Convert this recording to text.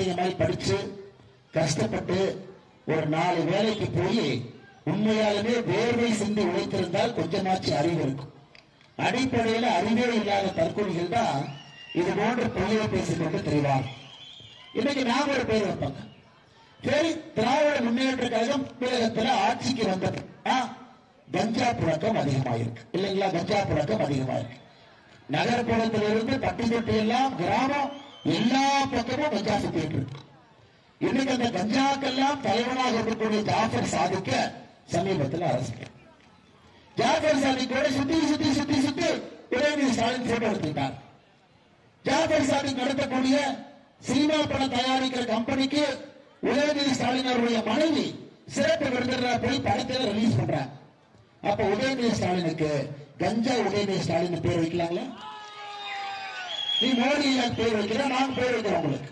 குழந்தைங்க மாதிரி படிச்சு கஷ்டப்பட்டு ஒரு 4 வேலைக்கு போய் உண்மையாலுமே வேர்வை சிந்தி உழைத்திருந்தால் கொஞ்சமாச்சு அறிவு இருக்கும். அடிப்படையில் அறிவே இல்லாத தற்கொலைகள் தான் இது போன்ற பொய்யை பேசிக்கொண்டு தெரிவார். இன்னைக்கு நாம ஒரு பேர் வைப்பாங்க. சரி, திராவிட முன்னேற்ற கழகம் தமிழகத்தில் ஆட்சிக்கு வந்தது, கஞ்சா புழக்கம் அதிகமாயிருக்கு இல்லைங்களா? கஞ்சா புழக்கம் அதிகமாயிருக்கு. நகர்ப்புறத்திலிருந்து பட்டி தொட்டி எல்லாம் கிராமம் எல்லா பக்கமும் கஞ்சா சுத்திட்டு இருக்கு. இன்னைக்கு அந்த கஞ்சாக்கெல்லாம் தலைவனாக இருக்கக்கூடிய ஜாஃபர் சாதிக்க சமீபத்தில் அரசு ஜாஃபர் சாதிக்கோட சுத்தி சுத்தி சுத்தி சுத்தி உதயநிதி ஸ்டாலின் போட்டோ எடுத்துட்டார். ஜாஃபர் சாதிக் நடத்தக்கூடிய சினிமா படம் தயாரிக்கிற கம்பெனிக்கு உதயநிதி ஸ்டாலின் அவருடைய மனைவி சிறப்பு விருந்தினராக போய் படத்தை ரிலீஸ் பண்றாங்க. அப்ப உதயநிதி ஸ்டாலினுக்கு கஞ்சா உதயநிதி ஸ்டாலின் பேர் வைக்கலாங்களா? நீ மோடி பேர் வைக்கிற, நான் பேர் வைக்கிறேன் உங்களுக்கு.